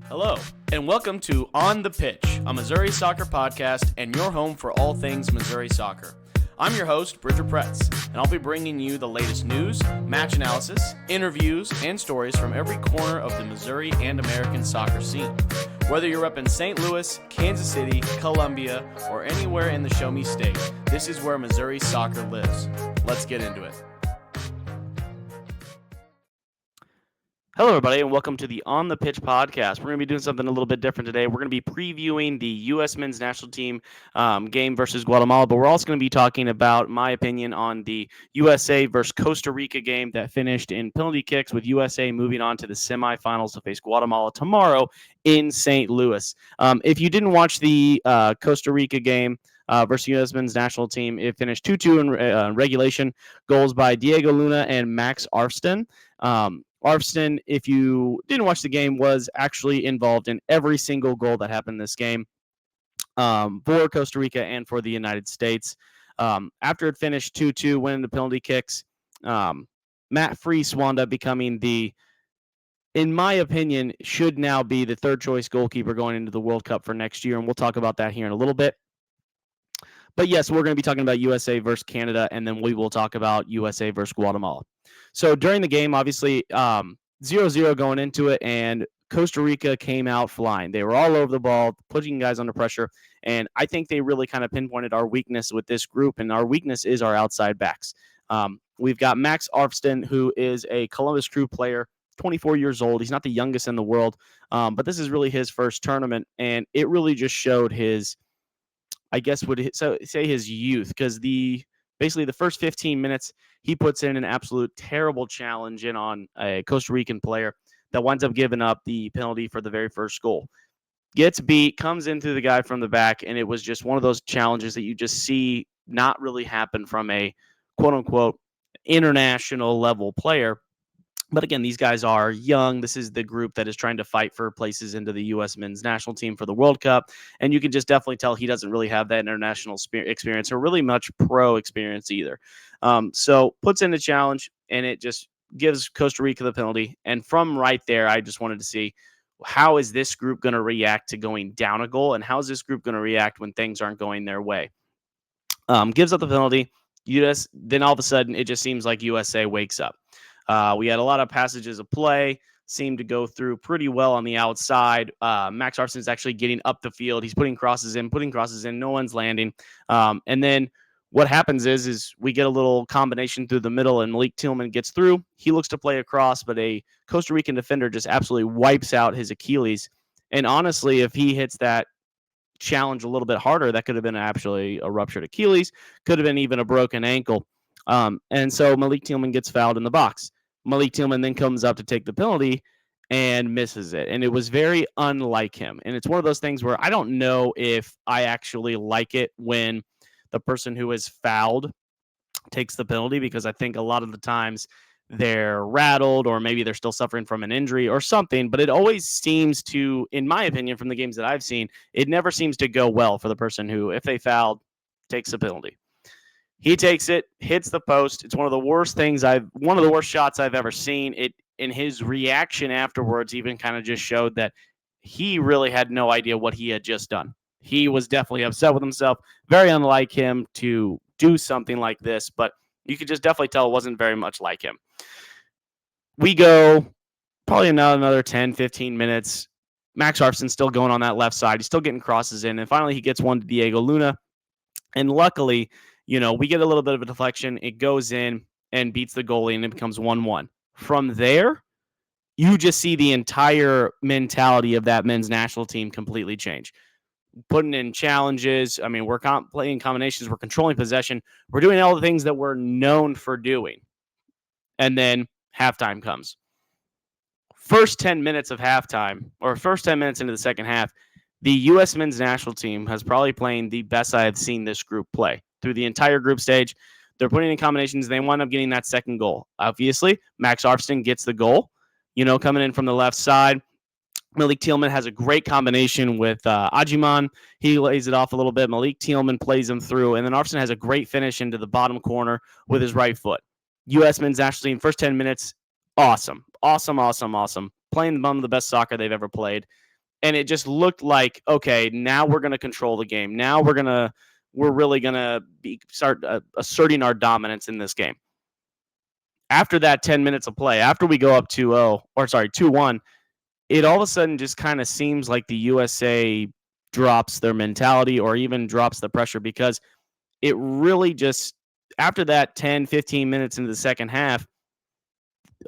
Hello, and welcome to On the Pitch, a Missouri soccer podcast and your home for all things Missouri soccer. I'm your host, Bridger Pretz, and I'll be bringing you the latest news, match analysis, interviews, and stories from every corner of the Missouri and American soccer scene. Whether you're up in St. Louis, Kansas City, Columbia, or anywhere in the Show Me State, this is where Missouri soccer lives. Let's get into it. Hello, everybody, and welcome to the On the Pitch podcast. We're going to be doing something a little bit different today. We're going to be previewing the U.S. men's national team game versus Guatemala, but we're also going to be talking about my opinion on the USA versus Costa Rica game that finished in penalty kicks, with USA moving on to the semifinals to face Guatemala tomorrow in St. Louis. If you didn't watch the Costa Rica game versus U.S. men's national team, it finished 2-2 in regulation, goals by Diego Luna and Max Arfsten. Arfsten, if you didn't watch the game, was actually involved in every single goal that happened in this game for Costa Rica and for the United States. After it finished 2-2, winning the penalty kicks, Matt Freese wound up becoming in my opinion, should now be the third choice goalkeeper going into the World Cup for next year, and we'll talk about that here in a little bit. But yes, we're going to be talking about USA versus Canada, and then we will talk about USA versus Guatemala. So during the game, obviously, 0-0 going into it, and Costa Rica came out flying. They were all over the ball, putting guys under pressure, and I think they really kind of pinpointed our weakness with this group, and our weakness is our outside backs. We've got Max Arfsten, who is a Columbus Crew player, 24 years old. He's not the youngest in the world, but this is really his first tournament, and it really just showed his, I guess, say his youth, because basically the first 15 minutes, he puts in an absolute terrible challenge in on a Costa Rican player that winds up giving up the penalty for the very first goal. Gets beat, comes into the guy from the back, and it was just one of those challenges that you just see not really happen from a quote-unquote international level player. But again, these guys are young. This is the group that is trying to fight for places into the U.S. men's national team for the World Cup. And you can just definitely tell he doesn't really have that international experience or really much pro experience either. So puts in a challenge, and it just gives Costa Rica the penalty. And from right there, I just wanted to see, how is this group going to react to going down a goal? And how is this group going to react when things aren't going their way? Gives up the penalty. Then all of a sudden, it just seems like USA wakes up. We had a lot of passages of play, seemed to go through pretty well on the outside. Max Arfsten is actually getting up the field. He's putting crosses in. No one's landing. And then what happens is we get a little combination through the middle, and Malik Tillman gets through. He looks to play across, but a Costa Rican defender just absolutely wipes out his Achilles. And honestly, if he hits that challenge a little bit harder, that could have been actually a ruptured Achilles, could have been even a broken ankle. And so Malik Tillman gets fouled in the box. Malik Tillman then comes up to take the penalty and misses it. And it was very unlike him. And it's one of those things where I don't know if I actually like it when the person who is fouled takes the penalty, because I think a lot of the times they're rattled, or maybe they're still suffering from an injury or something. But it always seems to, in my opinion, from the games that I've seen, it never seems to go well for the person who, if they fouled, takes the penalty. He takes it, hits the post. It's one of the worst shots I've ever seen. In his reaction afterwards, even kind of just showed that he really had no idea what he had just done. He was definitely upset with himself. Very unlike him to do something like this, but you could just definitely tell it wasn't very much like him. We go probably another 10, 15 minutes. Max Arfsten's still going on that left side. He's still getting crosses in, and finally he gets one to Diego Luna. And luckily, we get a little bit of a deflection. It goes in and beats the goalie, and it becomes 1-1. From there, you just see the entire mentality of that men's national team completely change. Putting in challenges. I mean, we're playing combinations. We're controlling possession. We're doing all the things that we're known for doing. And then halftime comes. First 10 minutes of halftime, or first 10 minutes into the second half, the U.S. men's national team has probably playing the best I have seen this group play. Through the entire group stage, they're putting in combinations. They wind up getting that second goal. Obviously, Max Arfsten gets the goal, coming in from the left side. Malik Tillman has a great combination with Ajiman. He lays it off a little bit. Malik Tillman plays him through, and then Arfsten has a great finish into the bottom corner with his right foot. U.S. men's national team, first 10 minutes, awesome. Playing one of the best soccer they've ever played. and it just looked like, okay, now we're going to control the game. Now we're really going to start asserting our dominance in this game. After that 10 minutes of play, after we go up 2-1, it all of a sudden just kind of seems like the USA drops their mentality or even drops the pressure, because it really just, after that 10, 15 minutes into the second half,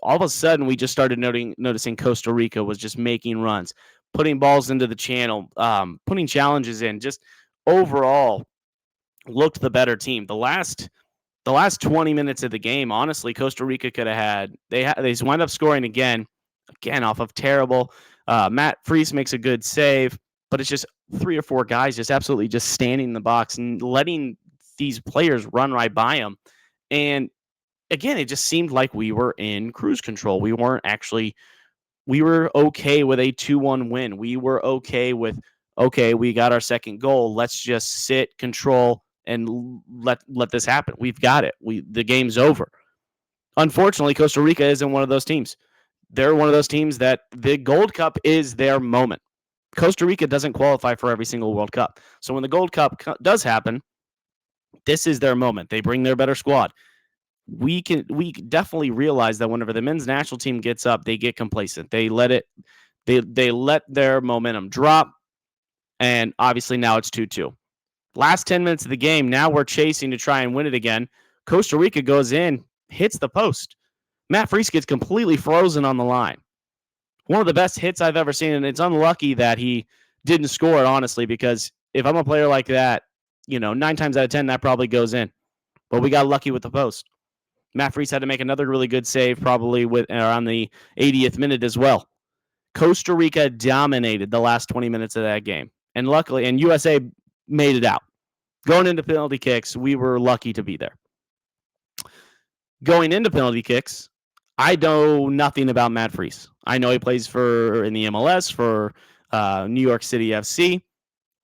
all of a sudden we just started noticing Costa Rica was just making runs, putting balls into the channel, putting challenges in, just overall looked the better team. The last 20 minutes of the game, honestly, Costa Rica could have had, they wind up scoring again off of terrible. Matt Freese makes a good save, but it's just 3 or 4 guys just absolutely just standing in the box and letting these players run right by them. And again, it just seemed like we were in cruise control. We were okay with a 2-1 win. We were okay with, okay, we got our second goal. Let's just sit, control, and let this happen. We've got it. The game's over. Unfortunately, Costa Rica isn't one of those teams. They're one of those teams that the Gold Cup is their moment. Costa Rica doesn't qualify for every single World Cup. So when the Gold Cup does happen, this is their moment. They bring their better squad. We definitely realize that whenever the men's national team gets up, they get complacent. They let their momentum drop, and obviously now it's 2-2. Last 10 minutes of the game, now we're chasing to try and win it again. Costa Rica goes in, hits the post. Matt Freese gets completely frozen on the line. One of the best hits I've ever seen, and it's unlucky that he didn't score it, honestly, because if I'm a player like that, 9 times out of 10, that probably goes in. But we got lucky with the post. Matt Freese had to make another really good save, probably around the 80th minute as well. Costa Rica dominated the last 20 minutes of that game. And luckily, and USA made it out. Going into penalty kicks, we were lucky to be there. Going into penalty kicks, I know nothing about Matt Freese. I know he plays in the MLS for New York City FC.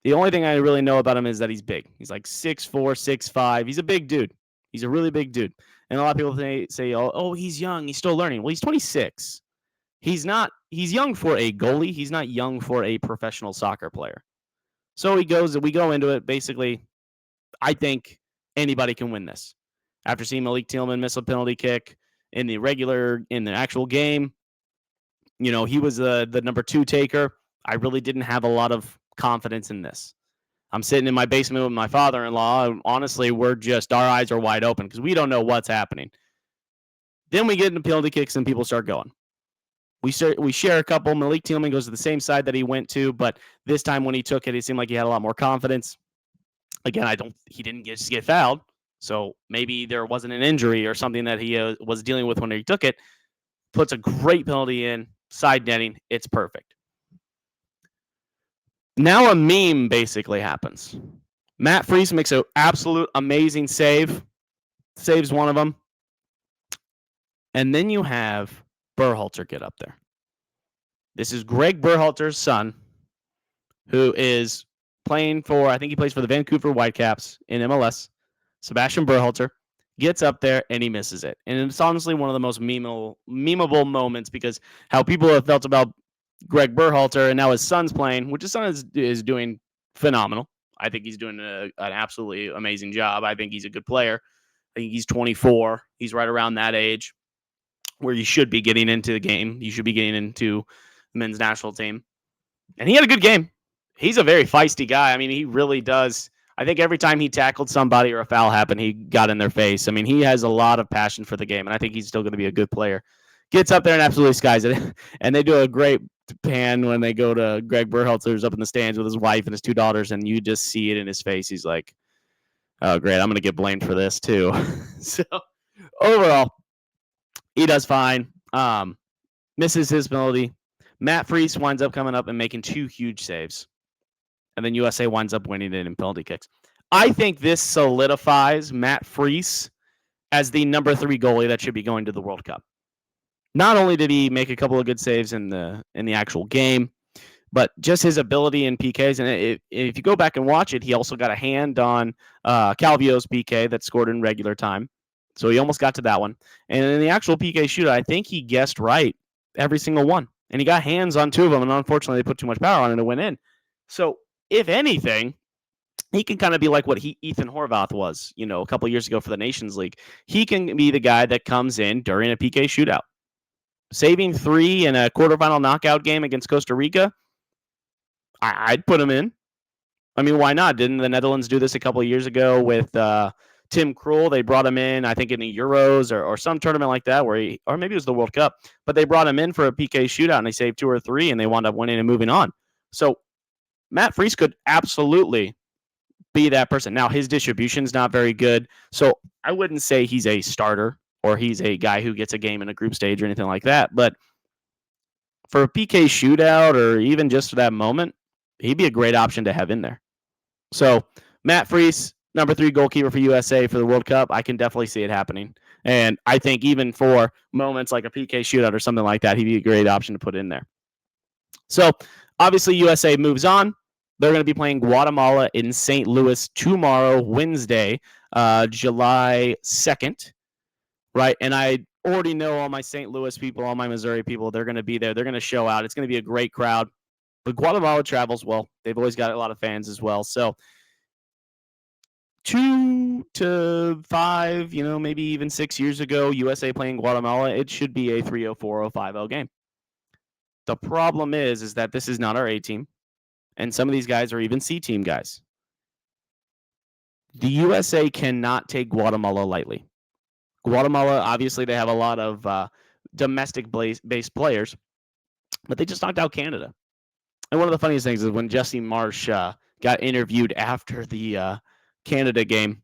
The only thing I really know about him is that he's big. He's like 6'4", 6'5". He's a big dude. He's a really big dude. And a lot of people say, oh, he's young. He's still learning. Well, he's 26. He's young for a goalie. He's not young for a professional soccer player. So we go into it. Basically, I think anybody can win this. After seeing Malik Tillman miss a penalty kick in the actual game, he was the number 2 taker. I really didn't have a lot of confidence in this. I'm sitting in my basement with my father-in-law. And honestly, our eyes are wide open because we don't know what's happening. Then we get into penalty kicks and people start going. We share a couple. Malik Tillman goes to the same side that he went to, but this time when he took it, it seemed like he had a lot more confidence. Again, he didn't get fouled, so maybe there wasn't an injury or something that he was dealing with when he took it. Puts a great penalty in, side netting. It's perfect. Now a meme basically happens. Matt Freese makes an absolute amazing save. Saves one of them. And then you have Berhalter get up there. This is Greg Berhalter's son, who is playing for, I think he plays for the Vancouver Whitecaps in MLS. Sebastian Berhalter gets up there and he misses it. And it's honestly one of the most memeable moments, because how people have felt about Greg Berhalter, and now his son's playing, which his son is doing phenomenal. I think he's doing an absolutely amazing job. I think he's a good player. I think he's 24. He's right around that age where you should be getting into the game. You should be getting into the men's national team. And he had a good game. He's a very feisty guy. I mean, he really does. I think every time he tackled somebody or a foul happened, he got in their face. I mean, he has a lot of passion for the game, and I think he's still going to be a good player. Gets up there and absolutely skies it. And they do a great pan when they go to Greg Berhalter's up in the stands with his wife and his 2 daughters, and you just see it in his face. He's like, oh, great, I'm going to get blamed for this too. So overall, he does fine. Misses his penalty. Matt Freese winds up coming up and making 2 huge saves. And then USA winds up winning it in penalty kicks. I think this solidifies Matt Freese as the number 3 goalie that should be going to the World Cup. Not only did he make a couple of good saves in the actual game, but just his ability in PKs. And if you go back and watch it, he also got a hand on Calvio's PK that scored in regular time. So he almost got to that one. And in the actual PK shootout, I think he guessed right every single one. and he got hands on two of them, and unfortunately they put too much power on it and it went in. So if anything, he can kind of be like what Ethan Horvath was, a couple years ago for the Nations League. He can be the guy that comes in during a PK shootout. Saving 3 in a quarterfinal knockout game against Costa Rica, I'd put him in. I mean, why not? Didn't the Netherlands do this a couple of years ago with Tim Krul? They brought him in, I think, in the Euros or some tournament like that, or maybe it was the World Cup. But they brought him in for a PK shootout, and they saved 2 or 3, and they wound up winning and moving on. So Matt Freese could absolutely be that person. Now, his distribution's not very good, so I wouldn't say he's a starter or he's a guy who gets a game in a group stage or anything like that. But for a PK shootout or even just for that moment, he'd be a great option to have in there. So Matt Freese, number 3 goalkeeper for USA for the World Cup, I can definitely see it happening. And I think even for moments like a PK shootout or something like that, he'd be a great option to put in there. So obviously USA moves on. They're going to be playing Guatemala in St. Louis tomorrow, Wednesday, July 2nd, right? And I already know all my St. Louis people, all my Missouri people, they're going to be there. They're going to show out. It's going to be a great crowd. But Guatemala travels well. They've always got a lot of fans as well. So 2 to 5, maybe even 6 years ago, USA playing Guatemala, it should be a 3-0, 4-0, 5-0 game. The problem is that this is not our A team. And some of these guys are even C team guys. The USA cannot take Guatemala lightly. Guatemala, obviously, they have a lot of domestic-based players, but they just knocked out Canada. And one of the funniest things is when Jesse Marsh got interviewed after the Canada game.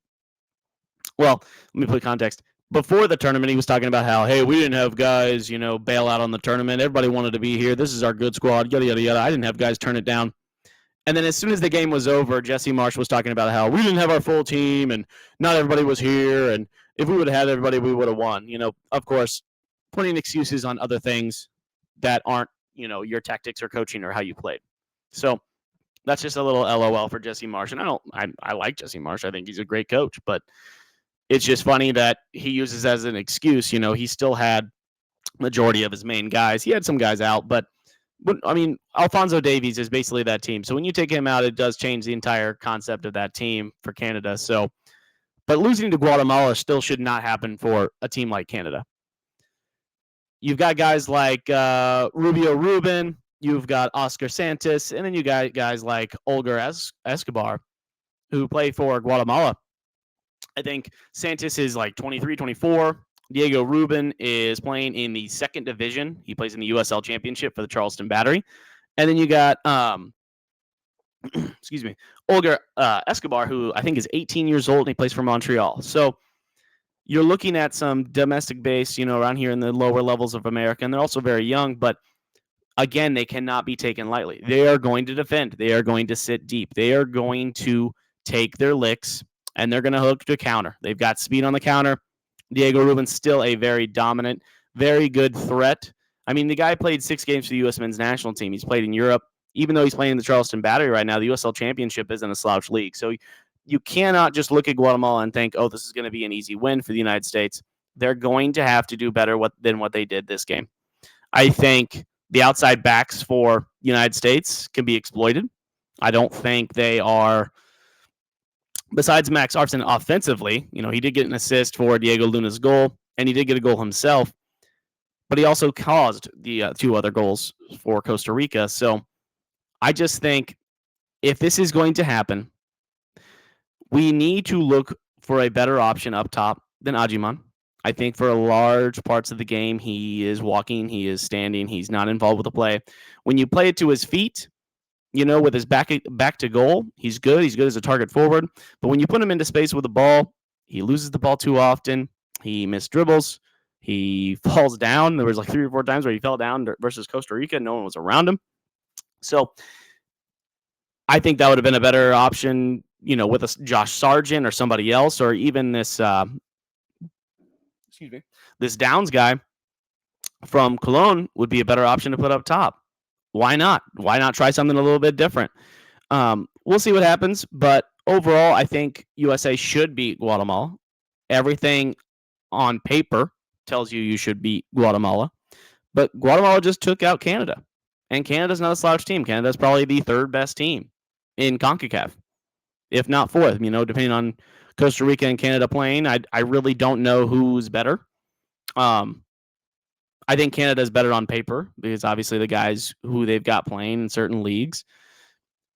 Well, let me put context. Before the tournament, he was talking about how, hey, we didn't have guys, bail out on the tournament. Everybody wanted to be here. This is our good squad, yada, yada, yada. I didn't have guys turn it down. And then as soon as the game was over, Jesse Marsh was talking about how we didn't have our full team and not everybody was here. And if we would have had everybody, we would have won. Of course, putting excuses on other things that aren't, your tactics or coaching or how you played. So that's just a little LOL for Jesse Marsh. And I like Jesse Marsh. I think he's a great coach. But it's just funny that he uses as an excuse. He still had majority of his main guys. He had some guys out, but I mean, Alphonso Davies is basically that team. So when you take him out, it does change the entire concept of that team for Canada. So, but losing to Guatemala still should not happen for a team like Canada. You've got guys like Rubio Rubin, you've got Oscar Santos, and then you got guys like Olger Escobar who play for Guatemala. I think Santos is like 23, 24. Diego Rubin is playing in the 2nd division. He plays in the USL Championship for the Charleston Battery. And then you got, excuse me, Olger Escobar, who I think is 18 years old, and he plays for Montreal. So you're looking at some domestic base, around here in the lower levels of America, and they're also very young. But again, they cannot be taken lightly. They are going to defend. They are going to sit deep. They are going to take their licks, and they're going to hook to counter. They've got speed on the counter. Diego Rubin's still a very dominant, very good threat. I mean, the guy played 6 games for the U.S. men's national team. He's played in Europe. Even though he's playing in the Charleston Battery right now, the USL Championship isn't a slouch league. So you cannot just look at Guatemala and think, oh, this is going to be an easy win for the United States. They're going to have to do better than what they did this game. I think the outside backs for the United States can be exploited. I don't think they are... Besides Max Arfson offensively, he did get an assist for Diego Luna's goal, and he did get a goal himself, but he also caused the 2 other goals for Costa Rica. So I just think if this is going to happen, we need to look for a better option up top than Ajiman. I think for large parts of the game, he is walking, he is standing, he's not involved with the play. When you play it to his feet, with his back to goal, he's good. He's good as a target forward. But when you put him into space with the ball, he loses the ball too often. He missed dribbles. He falls down. There was like 3 or 4 times where he fell down versus Costa Rica. No one was around him. So I think that would have been a better option, with a Josh Sargent or somebody else, or even this this Downs guy from Cologne would be a better option to put up top. Why not? Why not try something a little bit different? We'll see what happens. But overall, I think USA should beat Guatemala. Everything on paper tells you should beat Guatemala. But Guatemala just took out Canada. And Canada's not a slouch team. Canada's probably the third best team in CONCACAF, if not fourth, depending on Costa Rica and Canada playing. I really don't know who's better. I think Canada's better on paper because obviously the guys who they've got playing in certain leagues.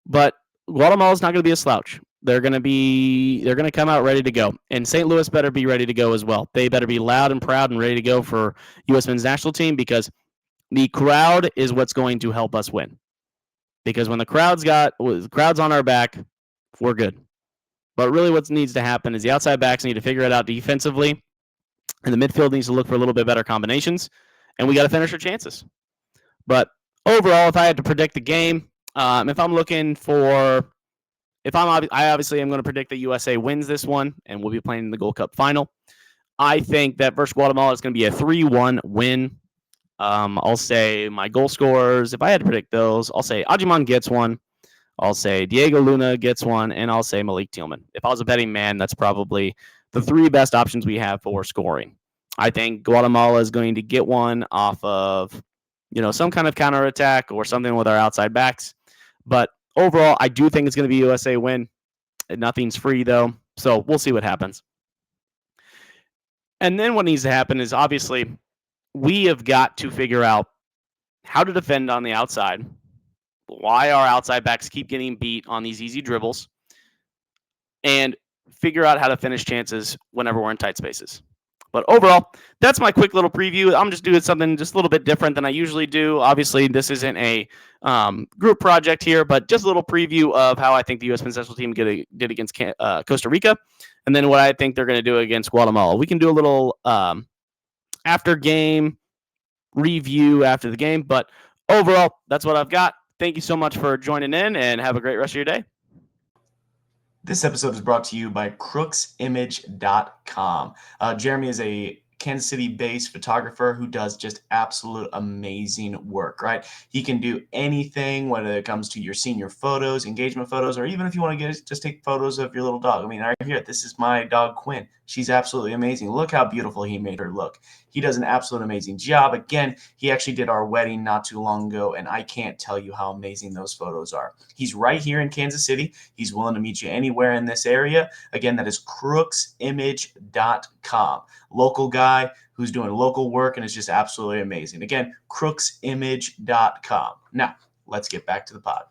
But Guatemala's not going to be a slouch. They're going to come out ready to go. And St. Louis better be ready to go as well. They better be loud and proud and ready to go for U.S. men's national team because the crowd is what's going to help us win. Because when the crowd's on our back, we're good. But really what needs to happen is the outside backs need to figure it out defensively, and the midfield needs to look for a little bit better combinations, and we got to finish our chances. But overall, if I had to predict the game, if I'm looking for, I obviously am going to predict that USA wins this one, and we'll be playing in the Gold Cup final. I think that versus Guatemala is going to be a 3-1 win. I'll say my goal scorers, if I had to predict those, I'll say Ajiman gets one. I'll say Diego Luna gets one, and I'll say Malik Tillman. If I was a betting man, that's probably the three best options we have for scoring. I think Guatemala is going to get one off of, some kind of counterattack or something with our outside backs. But overall, I do think it's going to be USA win. Nothing's free, though, so we'll see what happens. And then what needs to happen is obviously we have got to figure out how to defend on the outside, why our outside backs keep getting beat on these easy dribbles, and figure out how to finish chances whenever we're in tight spaces. But overall, that's my quick little preview. I'm just doing something just a little bit different than I usually do. Obviously, this isn't a group project here, but just a little preview of how I think the U.S. men's national team did against Costa Rica, and then what I think they're going to do against Guatemala. We can do a little after-game review after the game, but overall, that's what I've got. Thank you so much for joining in, and have a great rest of your day. This episode is brought to you by crooksimage.com. Jeremy is a Kansas City-based photographer who does just absolute amazing work, right? He can do anything, whether it comes to your senior photos, engagement photos, or even if you want to just take photos of your little dog. I mean, right here, this is my dog, Quinn. She's absolutely amazing. Look how beautiful he made her look. He does an absolute amazing job. Again, he actually did our wedding not too long ago, and I can't tell you how amazing those photos are. He's right here in Kansas City. He's willing to meet you anywhere in this area. Again, that is crooksimage.com. Local guy who's doing local work, and it's just absolutely amazing. Again, crooksimage.com. Now, let's get back to the pod.